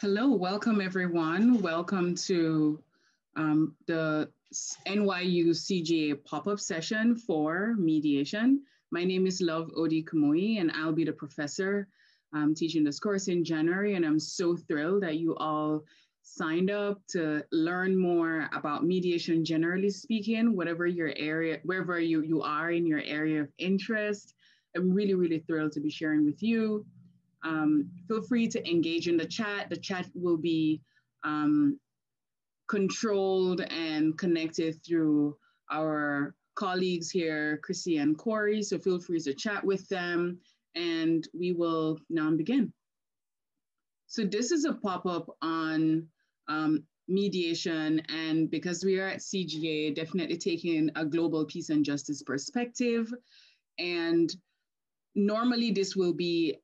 Hello, welcome everyone. Welcome to the NYU CGA pop-up session for mediation. My name is Love Odim Kuyumi, and I'll be the professor teaching this course in January. And I'm so thrilled that you all signed up to learn more about mediation, generally speaking, whatever your area, wherever you are in your area of interest. I'm really, really thrilled to be sharing with you. Feel free to engage in the chat. The chat will be controlled and connected through our colleagues here, Chrissy and Corey. So feel free to chat with them, and we will now begin. So this is a pop-up on mediation, and because we are at CGA, definitely taking a global peace and justice perspective. And normally this will be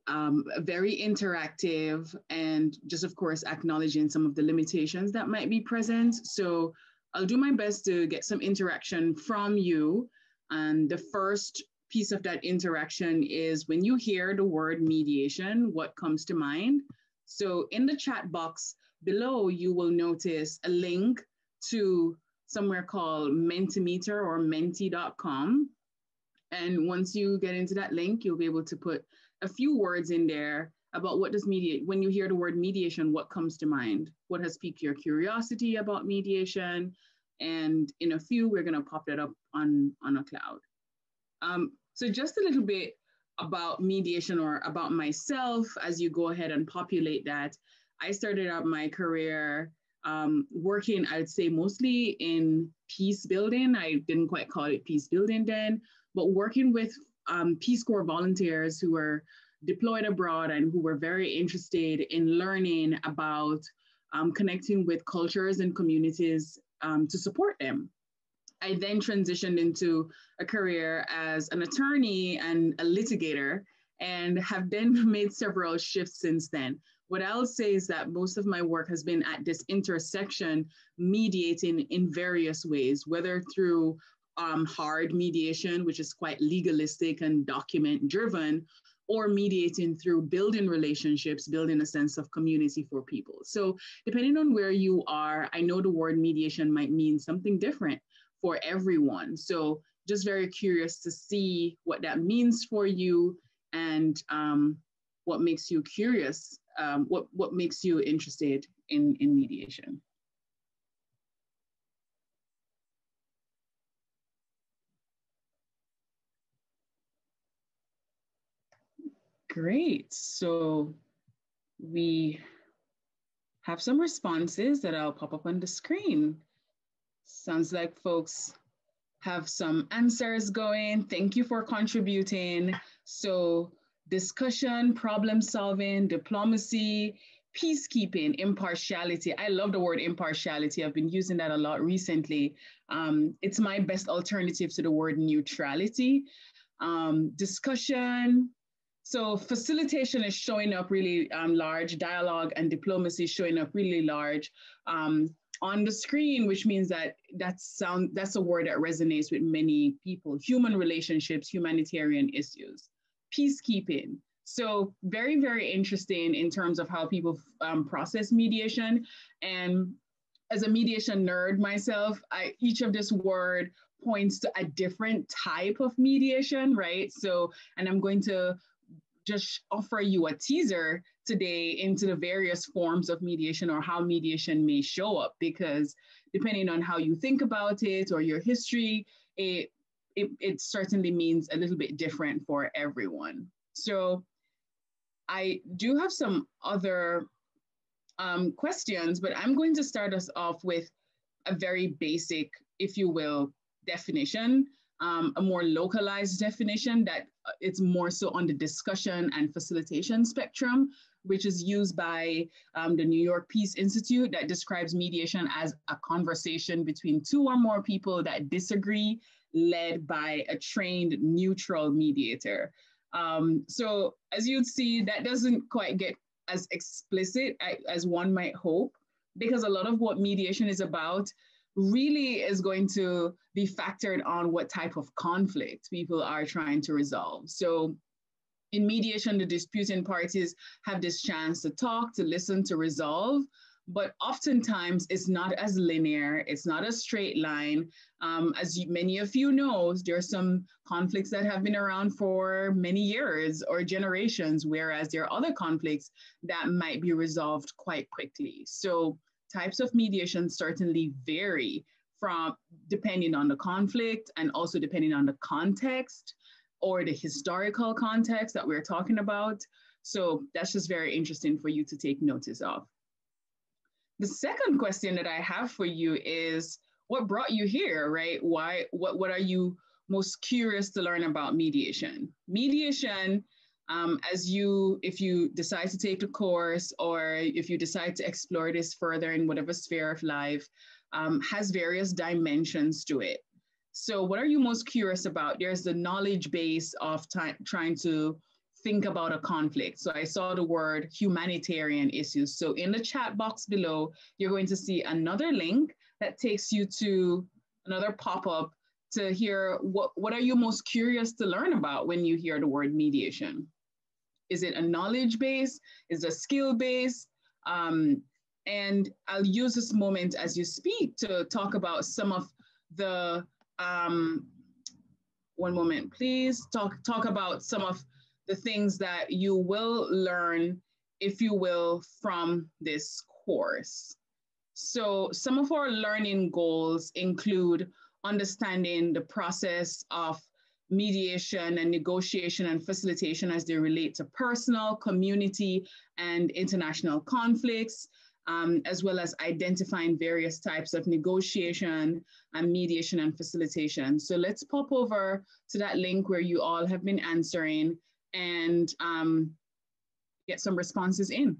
very interactive and just, of course, acknowledging some of the limitations that might be present. So I'll do my best to get some interaction from you. And the first piece of that interaction is when you hear the word mediation, what comes to mind? So in the chat box below, you will notice a link to somewhere called Mentimeter or menti.com. And once you get into that link, you'll be able to put a few words in there about what does mediate. When you hear the word mediation, what comes to mind? What has piqued your curiosity about mediation? And in a few, we're going to pop that up on a cloud. So just a little bit about mediation or about myself as you go ahead and populate that. I started out my career working, I would say, mostly in peace building. I didn't quite call it peace building then, but working with Peace Corps volunteers who were deployed abroad and who were very interested in learning about connecting with cultures and communities to support them. I then transitioned into a career as an attorney and a litigator, and have then made several shifts since then. What I'll say is that most of my work has been at this intersection, mediating in various ways, whether through hard mediation, which is quite legalistic and document driven, or mediating through building relationships, building a sense of community for people. So depending on where you are, I know the word mediation might mean something different for everyone. So just very curious to see what that means for you and what makes you curious, what makes you interested in mediation. Great. So we have some responses that I'll pop up on the screen. Sounds like folks have some answers going. Thank you for contributing. So discussion, problem solving, diplomacy, peacekeeping, impartiality. I love the word impartiality. I've been using that a lot recently. It's my best alternative to the word neutrality. Discussion. So facilitation is showing up really large. Dialogue and diplomacy is showing up really large on the screen, which means that that's a word that resonates with many people. Human relationships, humanitarian issues, peacekeeping. So very, very interesting in terms of how people process mediation. And as a mediation nerd myself, each of this word points to a different type of mediation, right? So, and I'm going to just offer you a teaser today into the various forms of mediation or how mediation may show up, because depending on how you think about it or your history, it certainly means a little bit different for everyone. So I do have some other questions, but I'm going to start us off with a very basic, if you will, definition, a more localized definition that it's more so on the discussion and facilitation spectrum, which is used by the New York Peace Institute, that describes mediation as a conversation between two or more people that disagree, led by a trained neutral mediator. So as you'd see, that doesn't quite get as explicit as one might hope, because a lot of what mediation is about really is going to be factored on what type of conflict people are trying to resolve. So In mediation, the disputing parties have this chance to talk, to listen, to resolve, but oftentimes it's not as linear, it's not a straight line. Many of you know, there are some conflicts that have been around for many years or generations, whereas there are other conflicts that might be resolved quite quickly. So types of mediation certainly vary from depending on the conflict and also depending on the context or the historical context that we're talking about. So that's just very interesting for you to take notice of. The second question that I have for you is, what brought you here, right? What are you most curious to learn about mediation? Mediation, if you decide to take the course or if you decide to explore this further in whatever sphere of life, has various dimensions to it. So what are you most curious about? There's the knowledge base of trying to think about a conflict. So I saw the word humanitarian issues. So in the chat box below, you're going to see another link that takes you to another pop-up to hear what are you most curious to learn about when you hear the word mediation? Is it a knowledge base? Is it a skill base? And I'll use this moment as you speak to talk about some of the, one moment, please, talk about some of the things that you will learn, if you will, from this course. So some of our learning goals include understanding the process of mediation and negotiation and facilitation as they relate to personal, community, and international conflicts, as well as identifying various types of negotiation and mediation and facilitation. So let's pop over to that link where you all have been answering and get some responses in.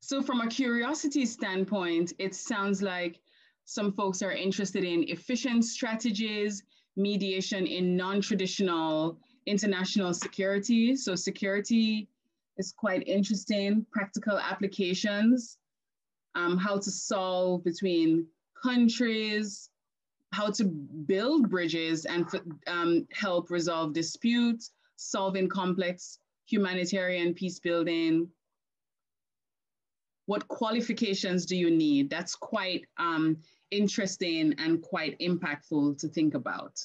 So from a curiosity standpoint, it sounds like some folks are interested in efficient strategies, mediation in non-traditional international security. So security is quite interesting, practical applications, how to solve between countries, how to build bridges and help resolve disputes, solving complex humanitarian peace building. What qualifications do you need? That's quite interesting and quite impactful to think about.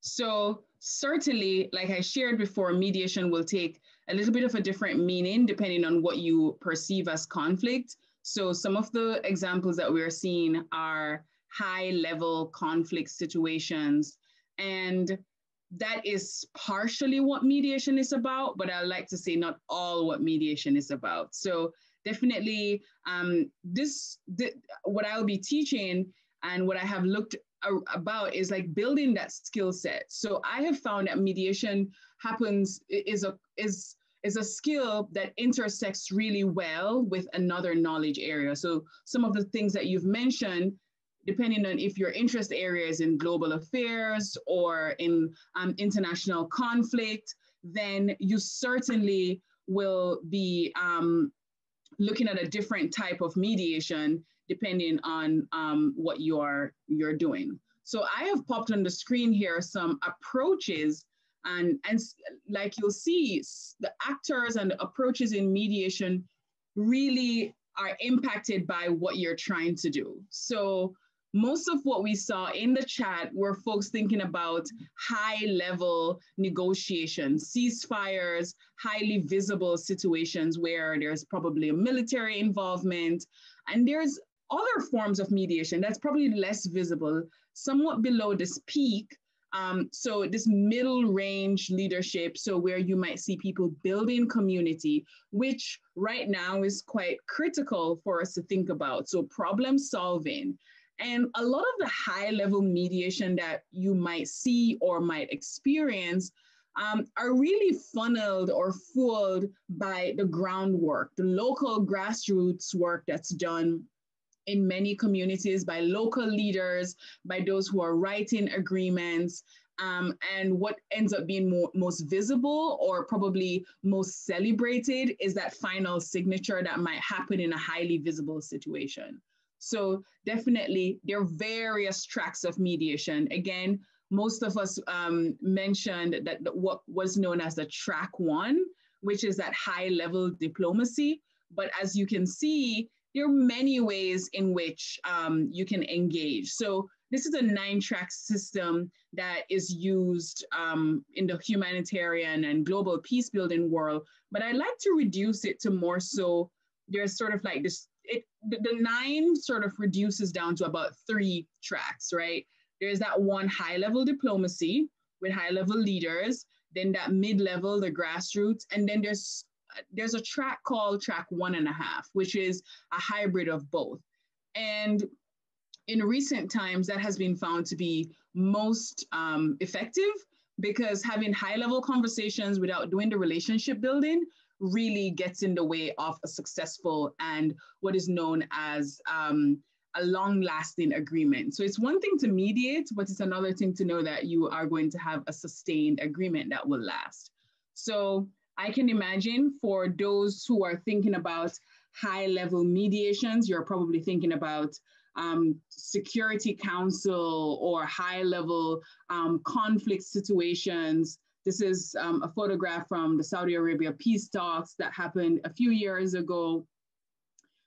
So certainly, like I shared before, mediation will take a little bit of a different meaning depending on what you perceive as conflict. So some of the examples that we're seeing are high-level conflict situations, and that is partially what mediation is about, but I like to say not all what mediation is about. So definitely what I'll be teaching and what I have looked about is like building that skill set. So I have found that mediation is a skill that intersects really well with another knowledge area. So some of the things that you've mentioned, depending on if your interest area is in global affairs or in international conflict, then you certainly will be looking at a different type of mediation depending on what you're doing. So I have popped on the screen here some approaches, and like you'll see, the actors and the approaches in mediation really are impacted by what you're trying to do. So most of what we saw in the chat were folks thinking about high-level negotiations, ceasefires, highly visible situations where there's probably a military involvement, and there's other forms of mediation that's probably less visible, somewhat below this peak, So this middle range leadership, so where you might see people building community, which right now is quite critical for us to think about. So problem solving. And a lot of the high level mediation that you might see or might experience are really funneled or fueled by the groundwork, the local grassroots work that's done in many communities by local leaders, by those who are writing agreements. And what ends up being most visible or probably most celebrated is that final signature that might happen in a highly visible situation. So definitely there are various tracks of mediation. Again, most of us mentioned that what was known as the track one, which is that high level diplomacy. But as you can see, there are many ways in which you can engage. So this is a 9-track system that is used in the humanitarian and global peace building world. But I like to reduce it to more so there's sort of like this, the 9 sort of reduces down to about 3 tracks, right? There's that one high level diplomacy with high level leaders, then that mid-level, the grassroots, and then there's a track called track 1.5, which is a hybrid of both. And in recent times, that has been found to be most effective because having high-level conversations without doing the relationship building really gets in the way of a successful and what is known as a long-lasting agreement. So it's one thing to mediate, but it's another thing to know that you are going to have a sustained agreement that will last. So I can imagine for those who are thinking about high-level mediations, you're probably thinking about Security Council or high-level conflict situations. This is a photograph from the Saudi Arabia peace talks that happened a few years ago.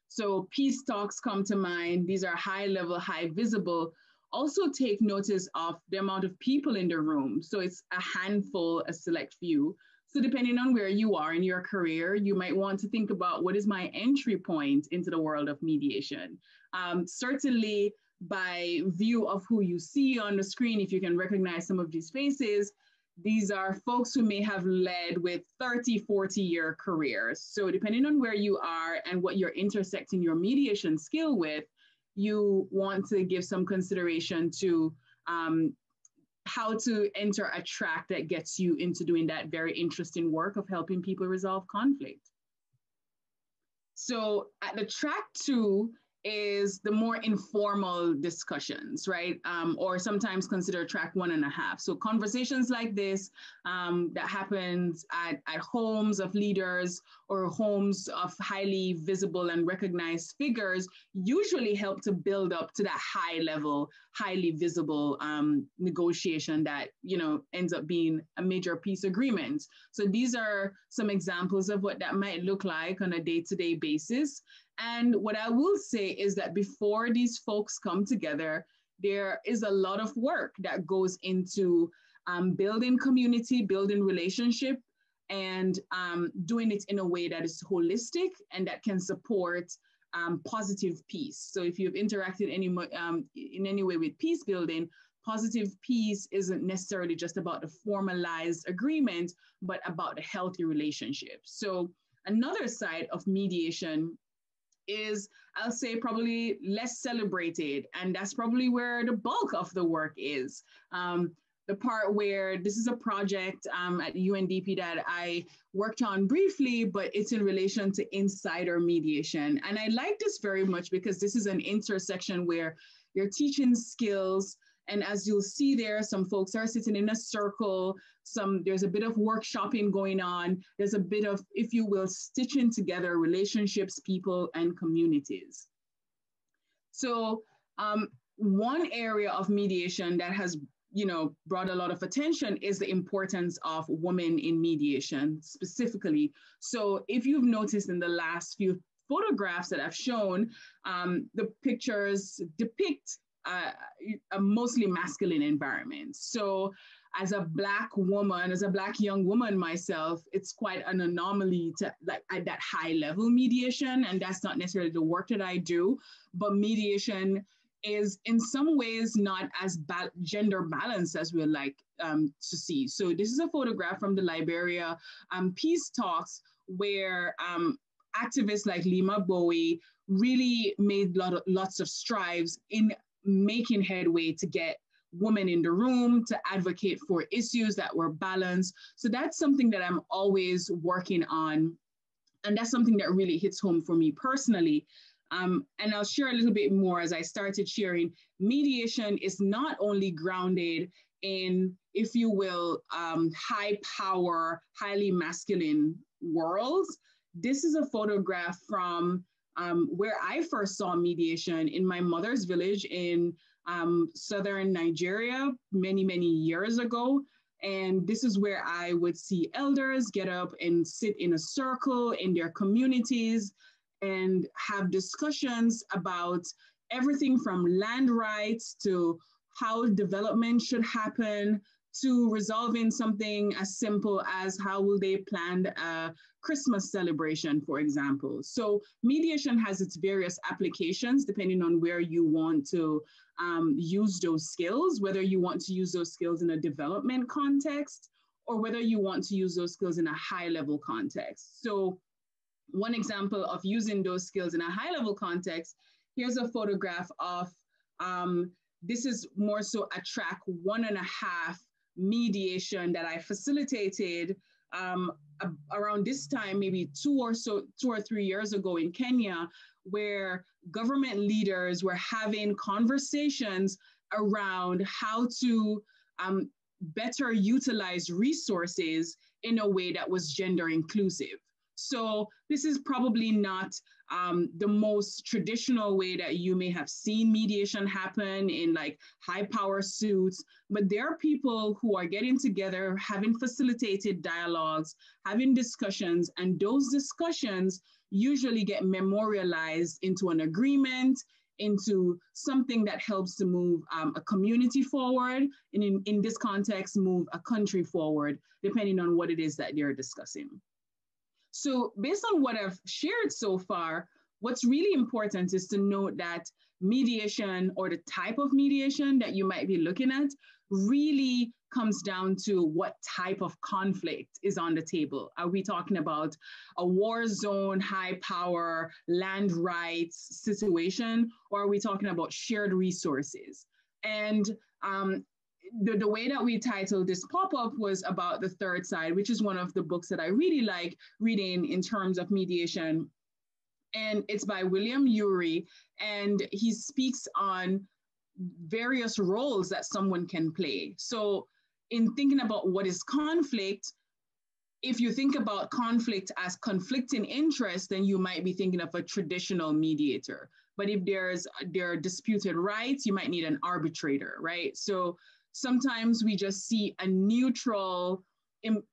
So peace talks come to mind. These are high-level, high-visible. Also take notice of the amount of people in the room. So it's a handful, a select few. So depending on where you are in your career, you might want to think about what is my entry point into the world of mediation. Certainly by view of who you see on the screen, if you can recognize some of these faces, these are folks who may have led with 30, 40-year careers. So depending on where you are and what you're intersecting your mediation skill with, you want to give some consideration to how to enter a track that gets you into doing that very interesting work of helping people resolve conflict. So at the track 2 is the more informal discussions, right? Or sometimes consider track 1.5. So conversations like this that happens at homes of leaders or homes of highly visible and recognized figures usually help to build up to that high level, highly visible negotiation that, you know, ends up being a major peace agreement. So these are some examples of what that might look like on a day-to-day basis. And what I will say is that before these folks come together, there is a lot of work that goes into building community, building relationship, and doing it in a way that is holistic and that can support positive peace. So if you've interacted in any way with peace building, positive peace isn't necessarily just about the formalized agreement, but about the healthy relationship. So another side of mediation is, I'll say, probably less celebrated. And that's probably where the bulk of the work is. The part where this is a project at UNDP that I worked on briefly, but it's in relation to insider mediation. And I like this very much because this is an intersection where you're teaching skills. And as you'll see there, some folks are sitting in a circle, there's a bit of workshopping going on. There's a bit of, if you will, stitching together relationships, people, and communities. So one area of mediation that has, you know, brought a lot of attention is the importance of women in mediation specifically. So if you've noticed in the last few photographs that I've shown, the pictures depict a mostly masculine environment. So as a Black woman, as a Black young woman myself, it's quite an anomaly to like at that high level mediation. And that's not necessarily the work that I do, but mediation is in some ways not as gender balanced as we like to see. So this is a photograph from the Liberia peace talks where activists like Lima Bowie really made lots of strides in making headway to get women in the room, to advocate for issues that were balanced. So that's something that I'm always working on. And that's something that really hits home for me personally. And I'll share a little bit more as I started sharing. Mediation is not only grounded in, if you will, high power, highly masculine worlds. This is a photograph from where I first saw mediation in my mother's village in southern Nigeria many, many years ago. And this is where I would see elders get up and sit in a circle in their communities and have discussions about everything from land rights to how development should happen to resolving something as simple as how will they plan a Christmas celebration, for example. So mediation has its various applications depending on where you want to use those skills, whether you want to use those skills in a development context or whether you want to use those skills in a high level context. So one example of using those skills in a high level context, here's a photograph of, this is more so a track 1.5 mediation that I facilitated around this time, maybe 2 or 3 years ago in Kenya, where government leaders were having conversations around how to better utilize resources in a way that was gender inclusive. So this is probably not the most traditional way that you may have seen mediation happen in like high power suits, but there are people who are getting together, having facilitated dialogues, having discussions, and those discussions usually get memorialized into an agreement, into something that helps to move a community forward, and in this context, move a country forward, depending on what it is that they're discussing. So based on what I've shared so far, what's really important is to note that mediation, or the type of mediation that you might be looking at, really comes down to what type of conflict is on the table. Are we talking about a war zone, high power, land rights situation, or are we talking about shared resources? And the way that we titled this pop-up was about the third side, which is one of the books that I really like reading in terms of mediation. And it's by William Ury, and he speaks on various roles that someone can play. So in thinking about what is conflict, if you think about conflict as conflicting interests, then you might be thinking of a traditional mediator. But if there are disputed rights, you might need an arbitrator, right? So sometimes we just see a neutral,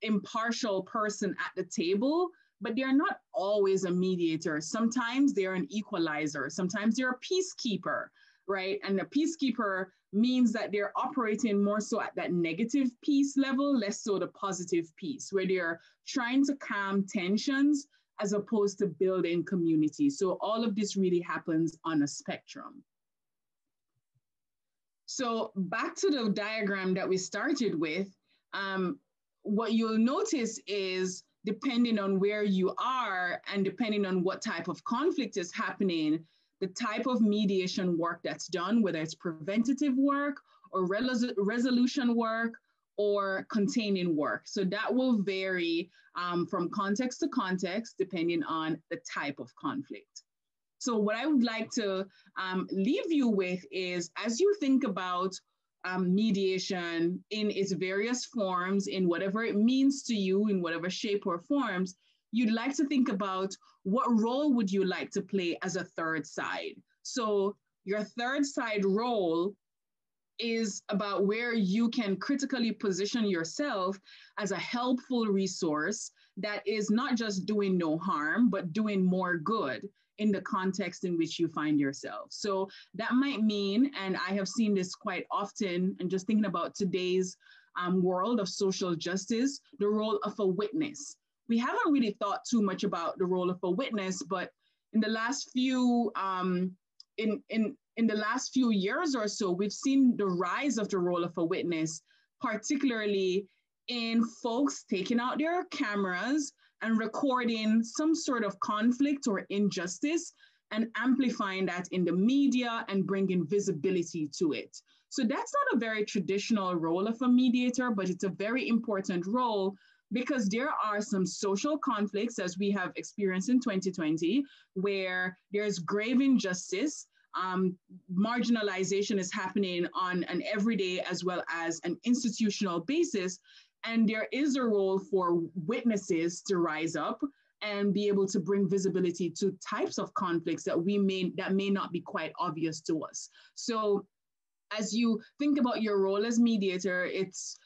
impartial person at the table, but they're not always a mediator. Sometimes they're an equalizer. Sometimes they're a peacekeeper, right? And a peacekeeper means that they're operating more so at that negative peace level, less so the positive peace, where they're trying to calm tensions as opposed to building community. So all of this really happens on a spectrum. So back to the diagram that we started with, what you'll notice is depending on where you are and depending on what type of conflict is happening, the type of mediation work that's done, whether it's preventative work or resolution work or containing work. So that will vary from context to context, depending on the type of conflict. So what I would like to leave you with is, as you think about mediation in its various forms, in whatever it means to you, in whatever shape or forms, you'd like to think about what role would you like to play as a third side. So your third side role is about where you can critically position yourself as a helpful resource that is not just doing no harm, but doing more good in the context in which you find yourself. So that might mean, and I have seen this quite often, and just thinking about today's world of social justice, the role of a witness. We haven't really thought too much about the role of a witness, but in the last few, in in the last few years or so, we've seen the rise of the role of a witness, particularly in folks taking out their cameras and recording some sort of conflict or injustice and amplifying that in the media and bringing visibility to it. So that's not a very traditional role of a mediator, but it's a very important role because there are some social conflicts, as we have experienced in 2020, where there's grave injustice. Marginalization is happening on an everyday as well as an institutional basis. And there is a role for witnesses to rise up and be able to bring visibility to types of conflicts that may not be quite obvious to us. So as you think about your role as mediator, it's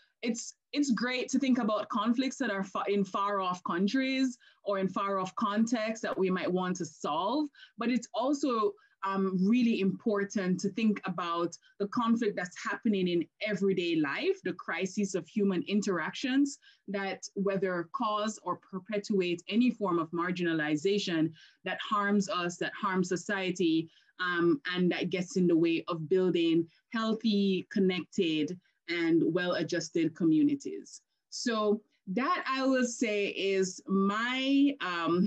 great to think about conflicts that are in far off countries or in far off contexts that we might want to solve, but it's also really important to think about the conflict that's happening in everyday life, the crises of human interactions that whether cause or perpetuate any form of marginalization that harms us, that harms society, and that gets in the way of building healthy, connected, and well-adjusted communities. So that I will say is my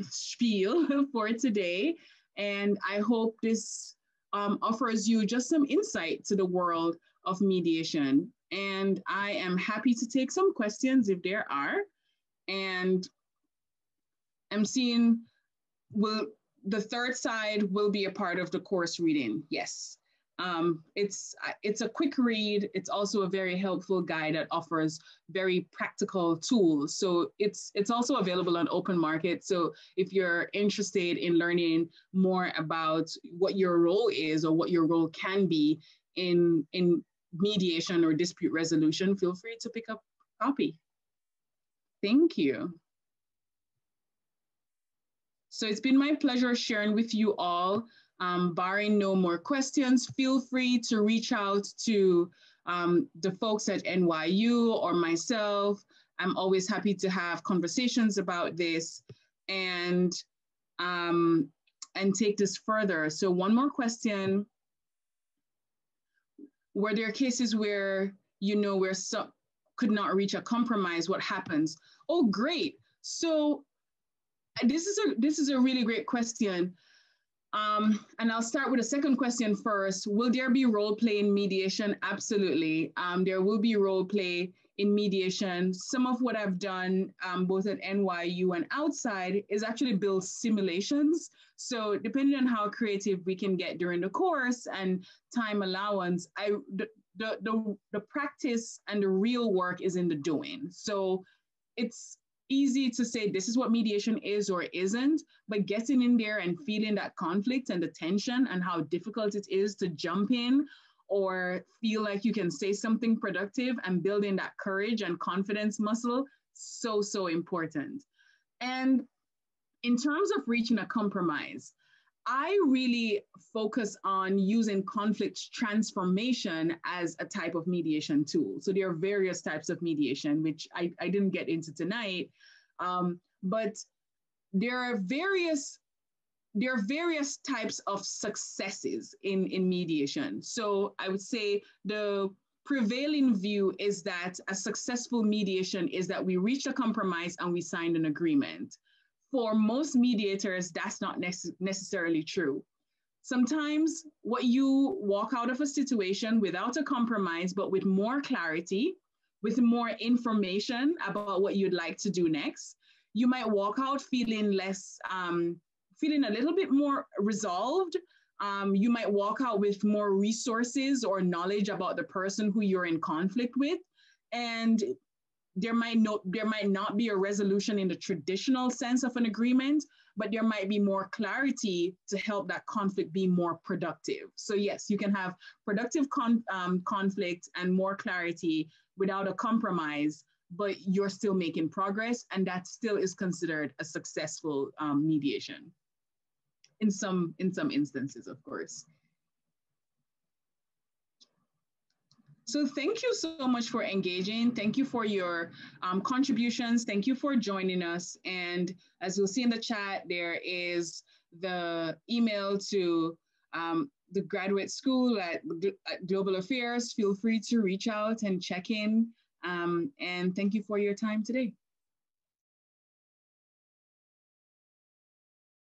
spiel for today. And I hope this offers you just some insight to the world of mediation. And I am happy to take some questions if there are. And I'm seeing the third side will be a part of the course reading. Yes. It's a quick read. It's also a very helpful guide that offers very practical tools. So it's also available on open market. So if you're interested in learning more about what your role is or what your role can be in mediation or dispute resolution, feel free to pick up a copy. Thank you. So it's been my pleasure sharing with you all. Barring no more questions, feel free to reach out to the folks at NYU or myself. I'm always happy to have conversations about this and take this further. So one more question. Were there cases where, where some could not reach a compromise? What happens? Oh, great. So this is a really great question. And I'll start with a second question first. Will there be role play in mediation? Absolutely. There will be role play in mediation. Some of what I've done both at NYU and outside is actually build simulations. So depending on how creative we can get during the course and time allowance, the practice and the real work is in the doing. So it's easy to say this is what mediation is or isn't, but getting in there and feeling that conflict and the tension and how difficult it is to jump in or feel like you can say something productive and building that courage and confidence muscle, so important. And in terms of reaching a compromise, I really focus on using conflict transformation as a type of mediation tool. So there are various types of mediation, which I didn't get into tonight, but there are various types of successes in mediation. So I would say the prevailing view is that a successful mediation is that we reached a compromise and we signed an agreement. For most mediators, that's not necessarily true. Sometimes what you walk out of a situation without a compromise, but with more clarity, with more information about what you'd like to do next, you might walk out feeling less, feeling a little bit more resolved. You might walk out with more resources or knowledge about the person who you're in conflict with. And there might not be a resolution in the traditional sense of an agreement, but there might be more clarity to help that conflict be more productive. So yes, you can have productive conflict and more clarity without a compromise, but you're still making progress, and that still is considered a successful mediation in some instances, of course. So thank you so much for engaging. Thank you for your contributions. Thank you for joining us. And as you'll see in the chat, there is the email to the graduate school at Global Affairs, feel free to reach out and check in. And thank you for your time today.